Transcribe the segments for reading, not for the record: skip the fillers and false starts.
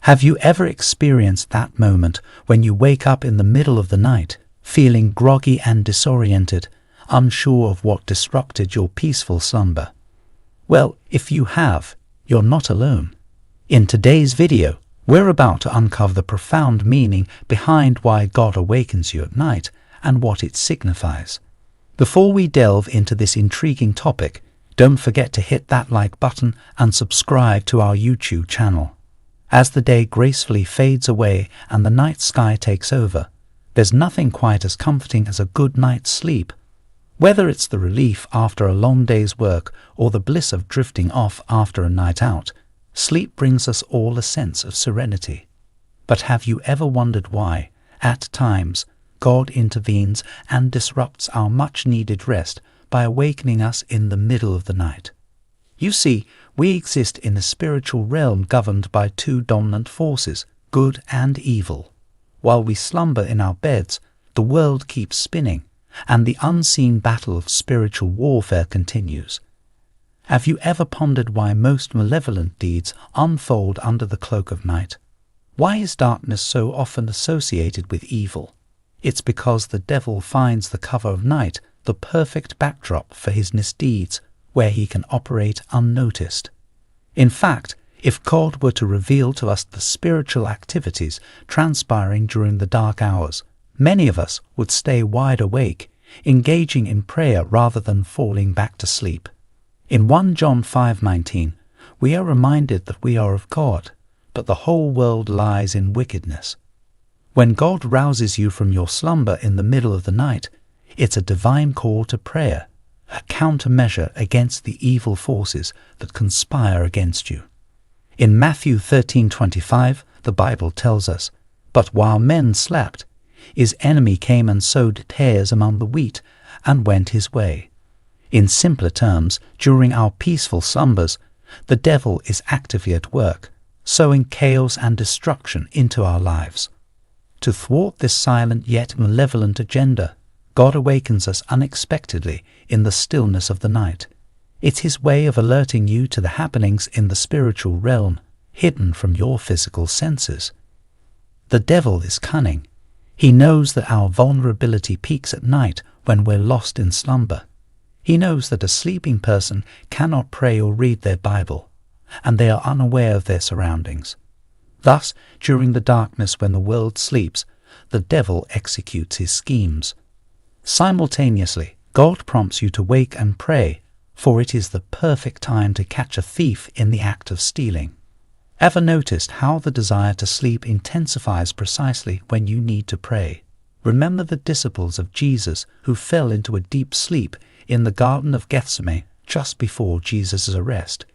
Have you ever experienced that moment when you wake up in the middle of the night, feeling groggy and disoriented, unsure of what disrupted your peaceful slumber? Well, if you have, you're not alone. In today's video, we're about to uncover the profound meaning behind why God awakens you at night and what it signifies. Before we delve into this intriguing topic, don't forget to hit that like button and subscribe to our YouTube channel. As the day gracefully fades away and the night sky takes over, there's nothing quite as comforting as a good night's sleep. Whether it's the relief after a long day's work or the bliss of drifting off after a night out, sleep brings us all a sense of serenity. But have you ever wondered why, at times, God intervenes and disrupts our much-needed rest by awakening us in the middle of the night? You see, we exist in a spiritual realm governed by two dominant forces, good and evil. While we slumber in our beds, the world keeps spinning, and the unseen battle of spiritual warfare continues. Have you ever pondered why most malevolent deeds unfold under the cloak of night? Why is darkness so often associated with evil? It's because the devil finds the cover of night the perfect backdrop for his misdeeds, where he can operate unnoticed. In fact, if God were to reveal to us the spiritual activities transpiring during the dark hours, many of us would stay wide awake, engaging in prayer rather than falling back to sleep. In 1 John 5:19, we are reminded that we are of God, but the whole world lies in wickedness. When God rouses you from your slumber in the middle of the night, it's a divine call to prayer, a countermeasure against the evil forces that conspire against you. In Matthew 13:25, the Bible tells us, "But while men slept, his enemy came and sowed tares among the wheat and went his way." In simpler terms, during our peaceful slumbers, the devil is actively at work, sowing chaos and destruction into our lives. To thwart this silent yet malevolent agenda, God awakens us unexpectedly in the stillness of the night. It's his way of alerting you to the happenings in the spiritual realm, hidden from your physical senses. The devil is cunning. He knows that our vulnerability peaks at night when we're lost in slumber. He knows that a sleeping person cannot pray or read their Bible, and they are unaware of their surroundings. Thus, during the darkness when the world sleeps, the devil executes his schemes. Simultaneously, God prompts you to wake and pray, for it is the perfect time to catch a thief in the act of stealing. Ever noticed how the desire to sleep intensifies precisely when you need to pray? Remember the disciples of Jesus who fell into a deep sleep in the Garden of Gethsemane just before Jesus' arrest.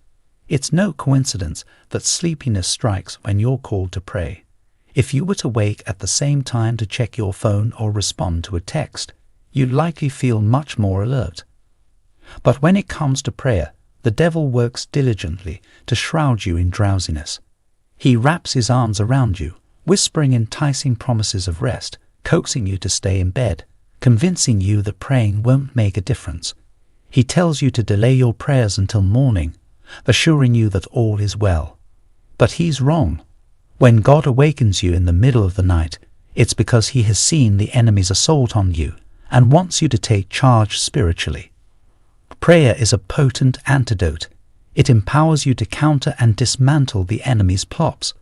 It's no coincidence that sleepiness strikes when you're called to pray. If you were to wake at the same time to check your phone or respond to a text, you'd likely feel much more alert. But when it comes to prayer, the devil works diligently to shroud you in drowsiness. He wraps his arms around you, whispering enticing promises of rest, coaxing you to stay in bed, convincing you that praying won't make a difference. He tells you to delay your prayers until morning, assuring you that all is well. But he's wrong. When God awakens you in the middle of the night, it's because he has seen the enemy's assault on you and wants you to take charge spiritually. Prayer is a potent antidote. It empowers you to counter and dismantle the enemy's plots.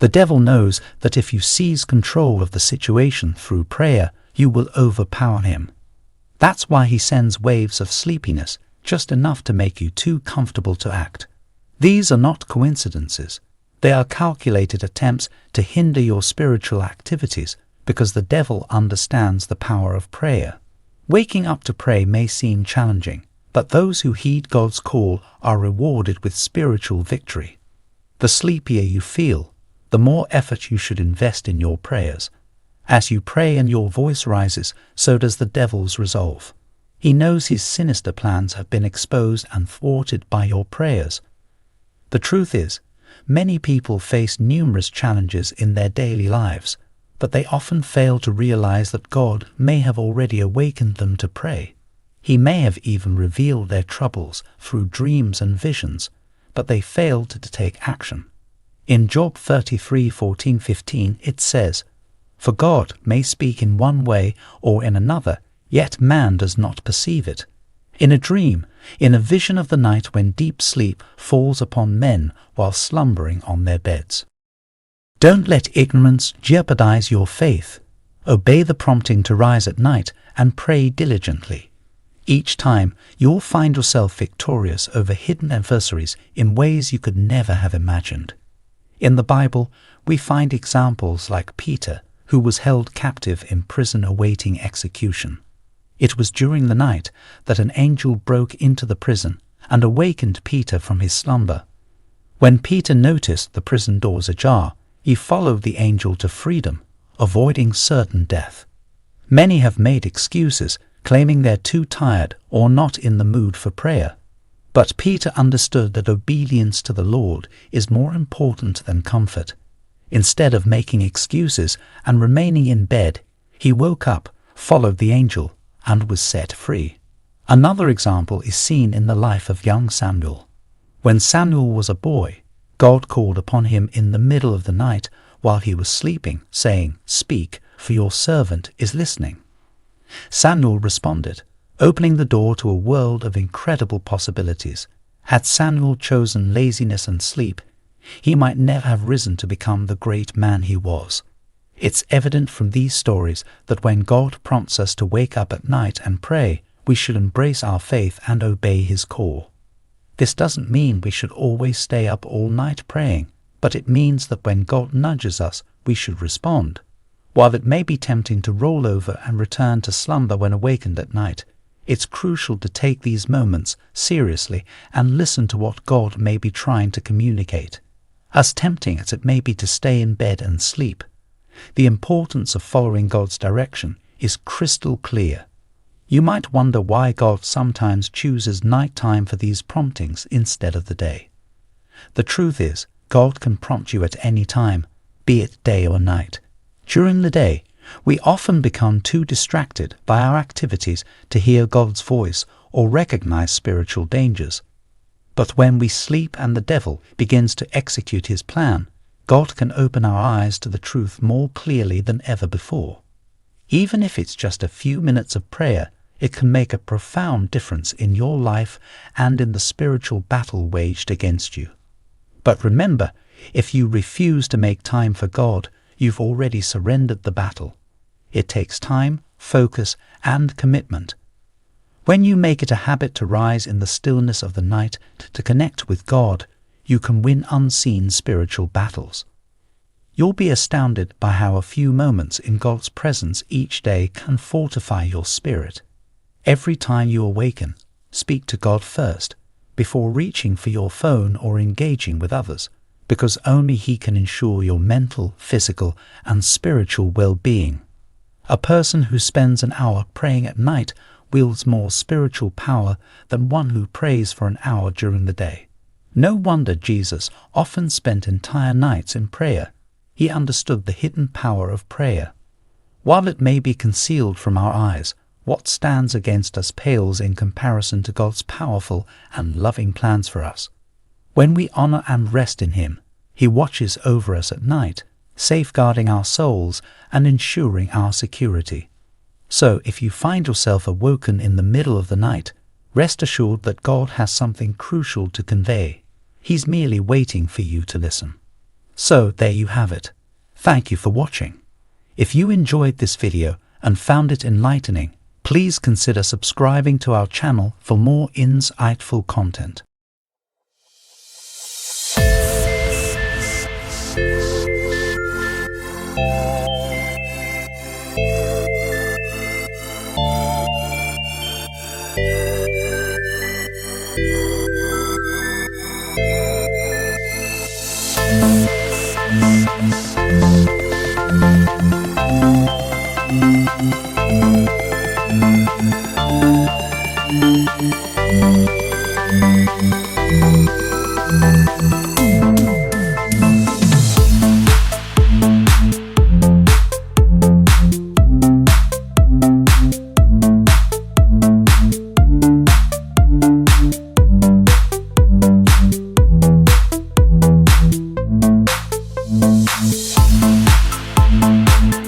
The devil knows that if you seize control of the situation through prayer, you will overpower him. That's why he sends waves of sleepiness, just enough to make you too comfortable to act. These are not coincidences. They are calculated attempts to hinder your spiritual activities, because the devil understands the power of prayer. Waking up to pray may seem challenging, but those who heed God's call are rewarded with spiritual victory. The sleepier you feel, the more effort you should invest in your prayers. As you pray and your voice rises, so does the devil's resolve. He knows his sinister plans have been exposed and thwarted by your prayers. The truth is, many people face numerous challenges in their daily lives, but they often fail to realize that God may have already awakened them to pray. He may have even revealed their troubles through dreams and visions, but they failed to take action. In Job 33:14-15 it says, "For God may speak in one way or in another, yet man does not perceive it. In a dream, in a vision of the night when deep sleep falls upon men while slumbering on their beds." Don't let ignorance jeopardize your faith. Obey the prompting to rise at night and pray diligently. Each time, you'll find yourself victorious over hidden adversaries in ways you could never have imagined. In the Bible, we find examples like Peter, who was held captive in prison awaiting execution. It was during the night that an angel broke into the prison and awakened Peter from his slumber. When Peter noticed the prison doors ajar, he followed the angel to freedom, avoiding certain death. Many have made excuses, claiming they're too tired or not in the mood for prayer. But Peter understood that obedience to the Lord is more important than comfort. Instead of making excuses and remaining in bed, he woke up, followed the angel, and was set free. Another example is seen in the life of young Samuel. When Samuel was a boy, God called upon him in the middle of the night while he was sleeping, saying, "Speak, for your servant is listening." Samuel responded, opening the door to a world of incredible possibilities. Had Samuel chosen laziness and sleep, he might never have risen to become the great man he was. It's evident from these stories that when God prompts us to wake up at night and pray, we should embrace our faith and obey his call. This doesn't mean we should always stay up all night praying, but it means that when God nudges us, we should respond. While it may be tempting to roll over and return to slumber when awakened at night, it's crucial to take these moments seriously and listen to what God may be trying to communicate. As tempting as it may be to stay in bed and sleep, the importance of following God's direction is crystal clear. You might wonder why God sometimes chooses nighttime for these promptings instead of the day. The truth is, God can prompt you at any time, be it day or night. During the day, we often become too distracted by our activities to hear God's voice or recognize spiritual dangers. But when we sleep and the devil begins to execute his plan, God can open our eyes to the truth more clearly than ever before. Even if it's just a few minutes of prayer, it can make a profound difference in your life and in the spiritual battle waged against you. But remember, if you refuse to make time for God, you've already surrendered the battle. It takes time, focus, and commitment. When you make it a habit to rise in the stillness of the night to connect with God, you can win unseen spiritual battles. You'll be astounded by how a few moments in God's presence each day can fortify your spirit. Every time you awaken, speak to God first, before reaching for your phone or engaging with others, because only He can ensure your mental, physical, and spiritual well-being. A person who spends an hour praying at night wields more spiritual power than one who prays for an hour during the day. No wonder Jesus often spent entire nights in prayer. He understood the hidden power of prayer. While it may be concealed from our eyes, what stands against us pales in comparison to God's powerful and loving plans for us. When we honor and rest in Him, He watches over us at night, safeguarding our souls and ensuring our security. So if you find yourself awoken in the middle of the night, rest assured that God has something crucial to convey. He's merely waiting for you to listen. So there you have it. Thank you for watching. If you enjoyed this video and found it enlightening, please consider subscribing to our channel for more insightful content. Thank you.